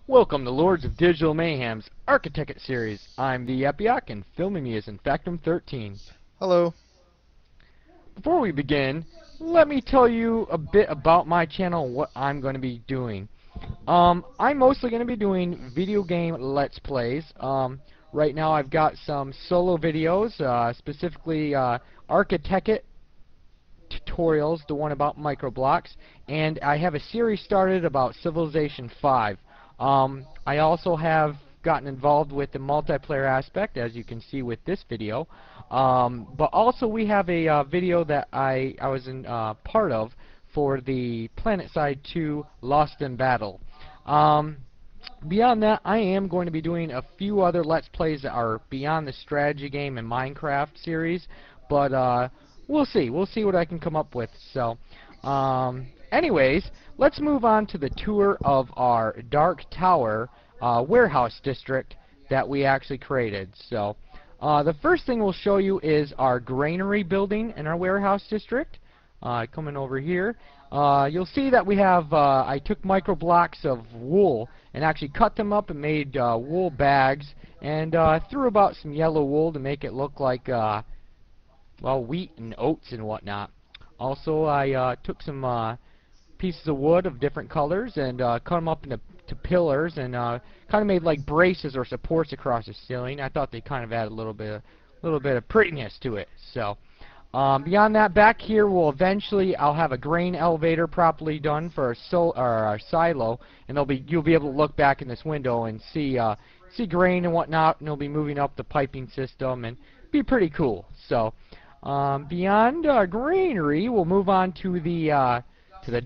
Welcome to Lords of Digital Mayhem's ArchiTekkit series. I'm TheEpioch, and filming me is Infectum13. Hello. Before we begin, let me tell you a bit about my channel and what I'm going to be doing. I'm mostly going to be doing video game Let's Plays. Right now I've got some solo videos, specifically ArchiTekkit tutorials, the one about microblocks, and I have a series started about Civilization 5. I also have gotten involved with the multiplayer aspect, as you can see with this video, but also we have a video that I was in part of for the PlanetSide 2 Lost in Battle. Beyond that, I am going to be doing a few other Let's Plays that are beyond the strategy game and Minecraft series, but we'll see. We'll see what I can come up with. So, anyways, let's move on to the tour of our Dark Tower warehouse district that we actually created. So, the first thing we'll show you is our granary building in our warehouse district. Coming over here, you'll see that we have, I took micro blocks of wool and actually cut them up and made wool bags, and threw about some yellow wool to make it look like, well, wheat and oats and whatnot. Also, I took some pieces of wood of different colors and cut them up into pillars and kind of made like braces or supports across the ceiling. I thought they kind of added a little bit of prettiness to it. So. Beyond that, back here, I'll have a grain elevator properly done for our silo, and you'll be able to look back in this window and see grain and whatnot, and it'll be moving up the piping system and be pretty cool. So, beyond granary, we'll move on to the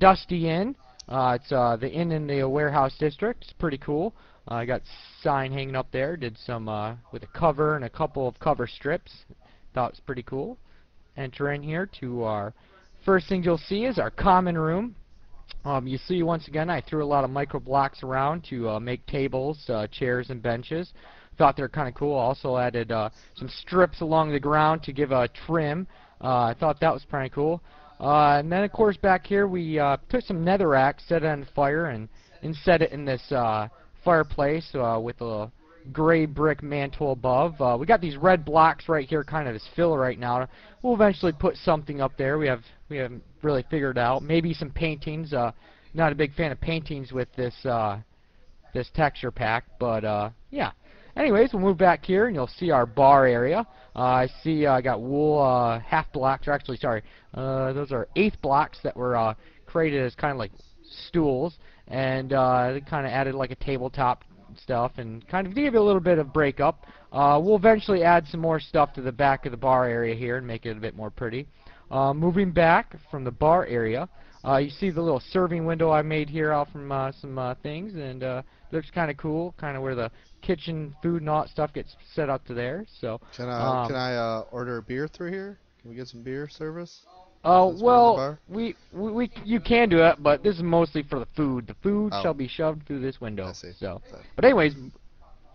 Dusty Inn. It's the inn in the warehouse district. It's pretty cool. I got sign hanging up there. Did some with a cover and a couple of cover strips. Thought it was pretty cool. Enter in here to our first thing you'll see is our common room. You see, once again, I threw a lot of micro blocks around to make tables, chairs, and benches. Thought they were kind of cool. Also added some strips along the ground to give a trim. I thought that was pretty cool. And then, of course, back here we took some netherrack, set it on fire, and set it in this fireplace with a gray brick mantle above. We got these red blocks right here kind of as fill right now. We'll eventually put something up there. We haven't really figured out. Maybe some paintings. Not a big fan of paintings with this this texture pack, but yeah. Anyways, we'll move back here and you'll see our bar area. I see I got wool half blocks, or actually sorry, those are eighth blocks that were created as kind of like stools, and they kind of added like a tabletop stuff and kind of give it a little bit of breakup. We'll eventually add some more stuff to the back of the bar area here and make it a bit more pretty. Moving back from the bar area, you see the little serving window I made here out from some things, and looks kind of cool, kind of where the kitchen food and all that stuff gets set up to there. So Can I order a beer through here? Can we get some beer service? Well, you can do it, but this is mostly for the food. The food shall be shoved through this window. I see. So, but anyways,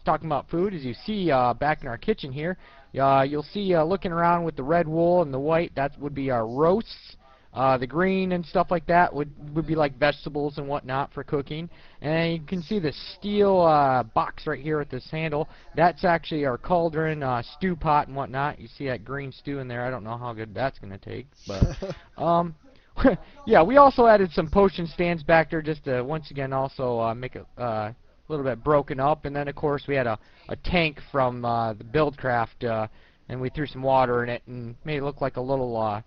talking about food, as you see back in our kitchen here, you'll see looking around with the red wool and the white, that would be our roasts. The green and stuff like that would be like vegetables and whatnot for cooking. And you can see the steel box right here with this handle. That's actually our cauldron, stew pot and whatnot. You see that green stew in there. I don't know how good that's going to take. But yeah, we also added some potion stands back there just to, once again, also make it a little bit broken up. And then, of course, we had a tank from the Buildcraft, and we threw some water in it and made it look like a little...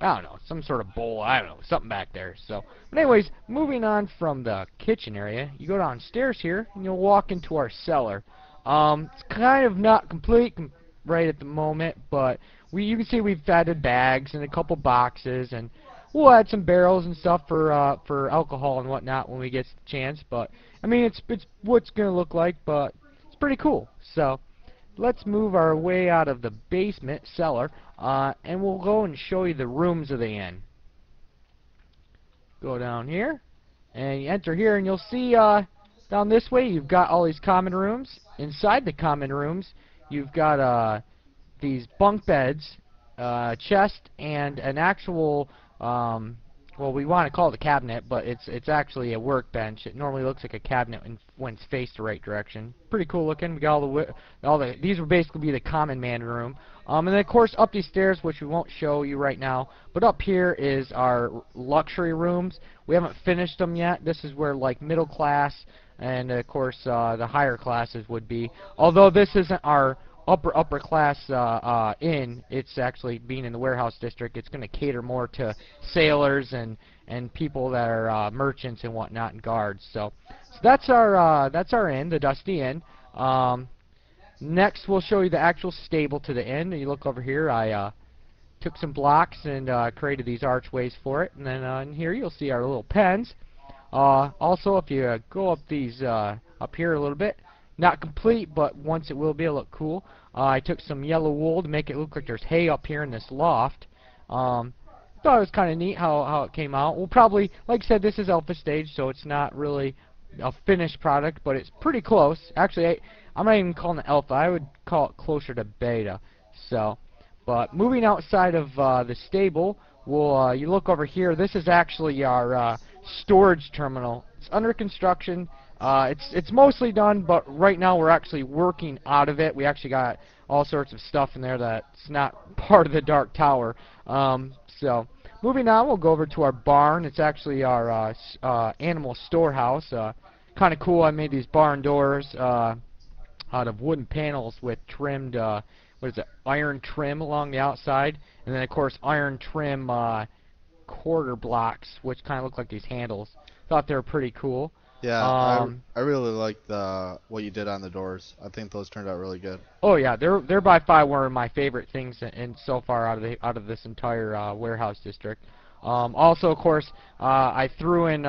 I don't know, some sort of bowl, I don't know, something back there. So, but anyways, moving on from the kitchen area, you go downstairs here, and you'll walk into our cellar. It's kind of not complete right at the moment, but you can see we've added bags and a couple boxes, and we'll add some barrels and stuff for alcohol and whatnot when we get the chance. But I mean, it's what's gonna look like, but it's pretty cool. So. Let's move our way out of the basement cellar, and we'll go and show you the rooms of the inn. Go down here, and you enter here, and you'll see down this way you've got all these common rooms. Inside the common rooms, you've got these bunk beds, chest, and an actual well, we want to call it a cabinet, but it's actually a workbench. It normally looks like a cabinet when it's faced the right direction. Pretty cool looking. We got all the these would basically be the common man room. And then of course up these stairs, which we won't show you right now, but up here is our luxury rooms. We haven't finished them yet. This is where like middle class and of course the higher classes would be. Although this isn't our upper class inn, it's actually being in the warehouse district. It's going to cater more to sailors and people that are merchants and whatnot and guards. So that's our inn, the Dusty Inn. Next, we'll show you the actual stable to the inn. You look over here. I took some blocks and created these archways for it. And then in here, you'll see our little pens. Also, if you go up these up here a little bit, not complete, but once it will be, it'll look cool. I took some yellow wool to make it look like there's hay up here in this loft. Thought it was kind of neat how it came out. We'll probably, like I said, this is alpha stage, so it's not really a finished product, but it's pretty close. Actually, I'm not even calling it alpha. I would call it closer to beta. So, but moving outside of the stable, we'll you look over here. This is actually our storage terminal. It's under construction. It's mostly done, but right now we're actually working out of it. We actually got all sorts of stuff in there that's not part of the Dark Tower. So moving on, we'll go over to our barn. It's actually our animal storehouse. Kind of cool. I made these barn doors out of wooden panels with trimmed, what is it, iron trim along the outside, and then of course iron trim quarter blocks, which kind of look like these handles. Thought they were pretty cool. Yeah, I really like what you did on the doors. I think those turned out really good. Oh yeah, they're by far one of my favorite things and so far out of this entire warehouse district. Also, of course, I threw in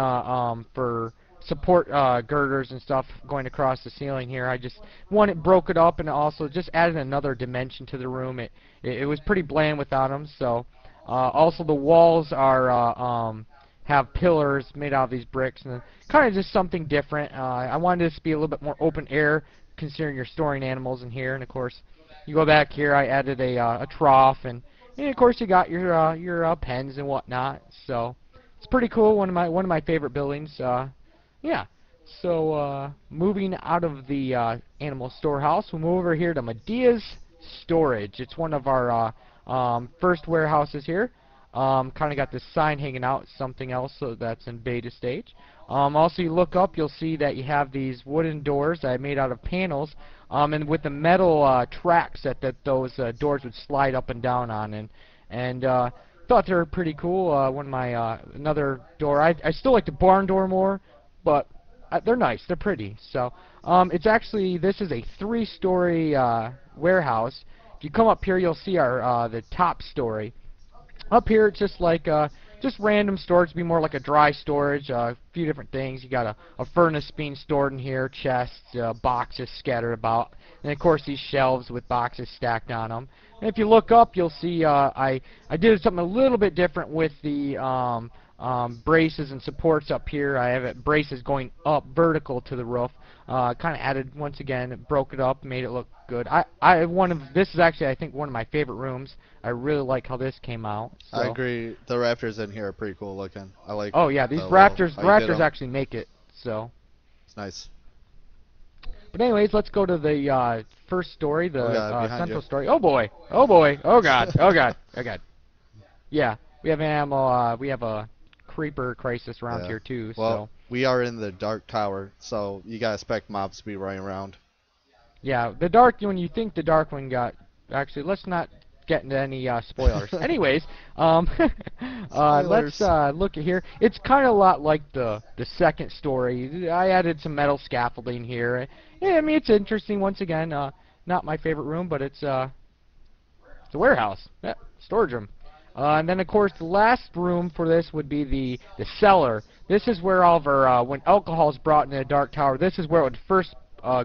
for support girders and stuff going across the ceiling here. I just broke it up and also just added another dimension to the room. It was pretty bland without them. So also the walls are have pillars made out of these bricks, and kind of just something different. I wanted this to be a little bit more open air, considering you're storing animals in here. And of course, you go back here. I added a trough, and of course you got your pens and whatnot. So it's pretty cool. One of my favorite buildings. Yeah. So moving out of the animal storehouse, we'll move over here to Medea's storage. It's one of our first warehouses here. Kind of got this sign hanging out, something else, so that's in beta stage. Also, you look up, you'll see that you have these wooden doors that I made out of panels, and with the metal tracks that those doors would slide up and down on, and thought they were pretty cool. One of my another door, I still like the barn door more, but they're nice, they're pretty. So it's actually, this is a 3-story warehouse. If you come up here, you'll see our the top story. Up here, it's just like just random storage. Be more like a dry storage. A few different things. You got a furnace being stored in here, chests, boxes scattered about, and of course these shelves with boxes stacked on them. And if you look up, you'll see I did something a little bit different with the braces and supports up here. I have braces going up vertical to the roof. Kind of added, once again, broke it up, made it look good. This is actually, I think, one of my favorite rooms. I really like how this came out. So. I agree. The raptors in here are pretty cool looking. I like. Oh yeah, these raptors actually make it. So. It's nice. But anyways, let's go to the first story, the central story. Oh boy! Oh boy! Oh god! Oh god! Oh god! Yeah, we have animal. We have a creeper crisis around here too. Well, we are in the Dark Tower, so you gotta expect mobs to be running around. Yeah, the dark. When you think the dark one got, actually, let's not get into any spoilers. Anyways, let's look at here. It's kind of a lot like the second story. I added some metal scaffolding here. Yeah, I mean it's interesting. Once again, not my favorite room, but it's a warehouse, storage room. And then of course the last room for this would be the cellar. This is where all of our when alcohol is brought into the Dark Tower, this is where it would first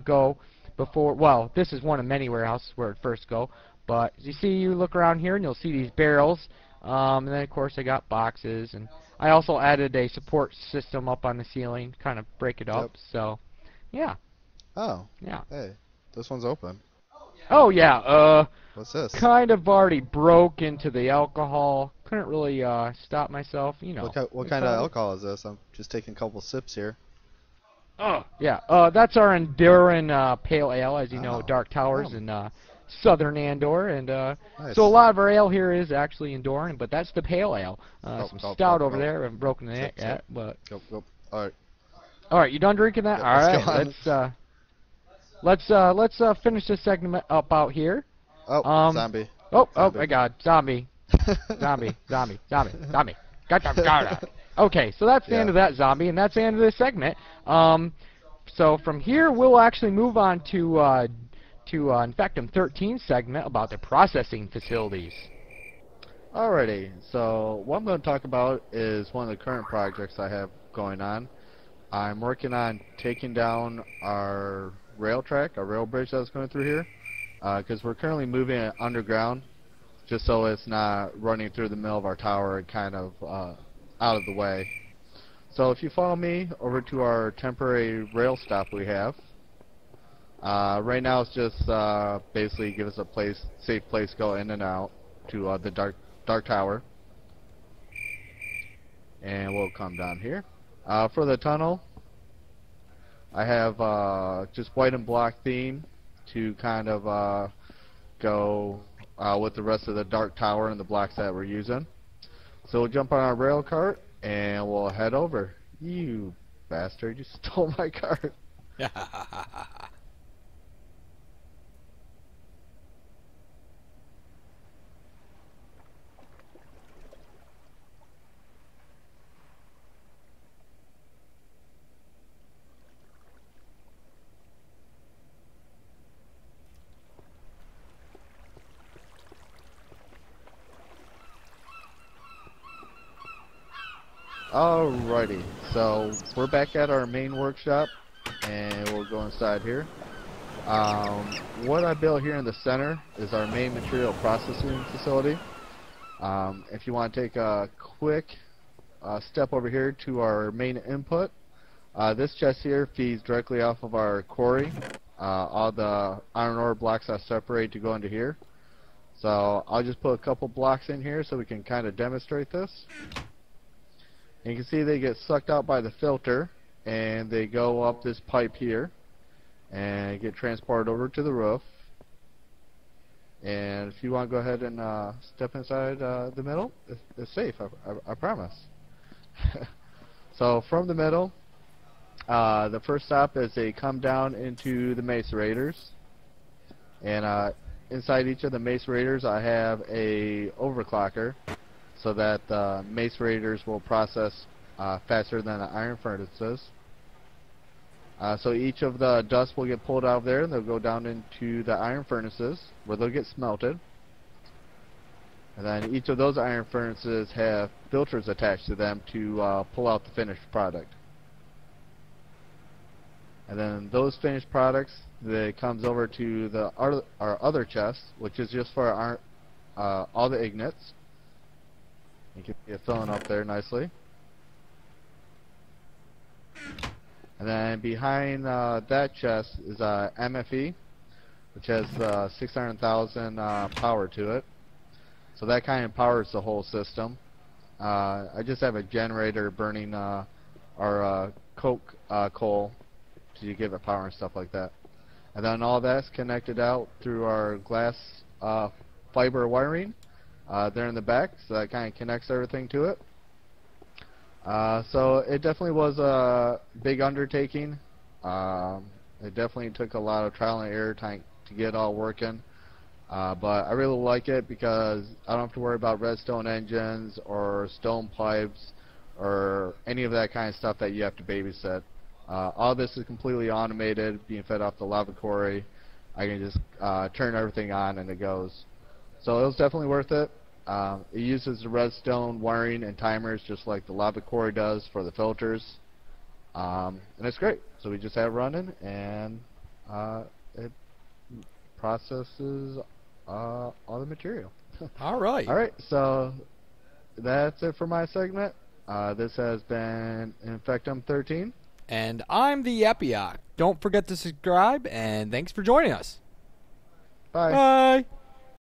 go. Before, well, this is one of many warehouses where it first go. But as you see, you look around here and you'll see these barrels. And then of course I got boxes, and I also added a support system up on the ceiling, kind of break it up. So, yeah. Oh. Yeah. Hey, this one's open. Oh yeah, What's this? kind of already broke into the alcohol. Couldn't really stop myself, you know. What kind of alcohol is this? I'm just taking a couple sips here. Oh yeah, that's our Endurin Pale Ale, as you know, Oh, Dark Towers yum. in southern Andor, and so a Nice. lot of our ale here is actually Endurin, but that's the Pale Ale. Gulp, Some gulp, stout gulp, over gulp. there, I haven't broken it Sip, yet, sip. but Gulp, gulp. All right. all right, you done drinking that? Yep, All let's go right, on. let's finish this segment up out here. Oh, Um, zombie. oh Zombie. my God, zombie, zombie. Got. Okay, so that's the end Yeah. of that zombie, and that's the end of this segment. So from here, we'll actually move on to Infectum13 segment about the processing facilities. Alrighty. So what I'm going to talk about is one of the current projects I have going on. I'm working on taking down our rail track, our rail bridge that's going through here, because we're currently moving it underground, just so it's not running through the middle of our tower and kind of out of the way. So if you follow me over to our temporary rail stop we have, right now it's just basically give us a safe place to go in and out to the dark tower, and we'll come down here. For the tunnel, I have just white and black theme to kind of go with the rest of the dark tower and the blocks that we're using. So we'll jump on our rail cart and we'll head over. You bastard, you stole my cart. Alrighty, so we're back at our main workshop, and we'll go inside here. What I built here in the center is our main material processing facility. If you want to take a quick step over here to our main input, this chest here feeds directly off of our quarry. All the iron ore blocks are separated to go into here. So I'll just put a couple blocks in here so we can kind of demonstrate this. And you can see they get sucked out by the filter, and they go up this pipe here and get transported over to the roof. And if you want to go ahead and step inside the middle, it's safe, I promise. So from the middle, the first stop is they come down into the macerators, and inside each of the macerators I have a overclocker, so that the macerators will process faster than the iron furnaces. So each of the dust will get pulled out of there, and they'll go down into the iron furnaces, where they'll get smelted. And then each of those iron furnaces have filters attached to them to pull out the finished product. And then those finished products, that comes over to our other chest, which is just for our all the ignits. You can see it filling up there nicely. And then behind that chest is MFE, which has 600,000 power to it. So that kind of powers the whole system. I just have a generator burning our coke coal to give it power and stuff like that. And then all that's connected out through our glass fiber wiring there in the back, so that kind of connects everything to it. So it definitely was a big undertaking. It definitely took a lot of trial and error time to get it all working. But I really like it because I don't have to worry about redstone engines or stone pipes or any of that kind of stuff that you have to babysit. All this is completely automated, being fed off the lava quarry. I can just turn everything on and it goes. So it was definitely worth it. It uses the redstone wiring and timers just like the lava quarry does for the filters. And it's great. So we just have it running, and it processes all the material. All right. Alright, so that's it for my segment. This has been Infectum13. And I'm the TheEpioch. Don't forget to subscribe, and thanks for joining us. Bye. Bye.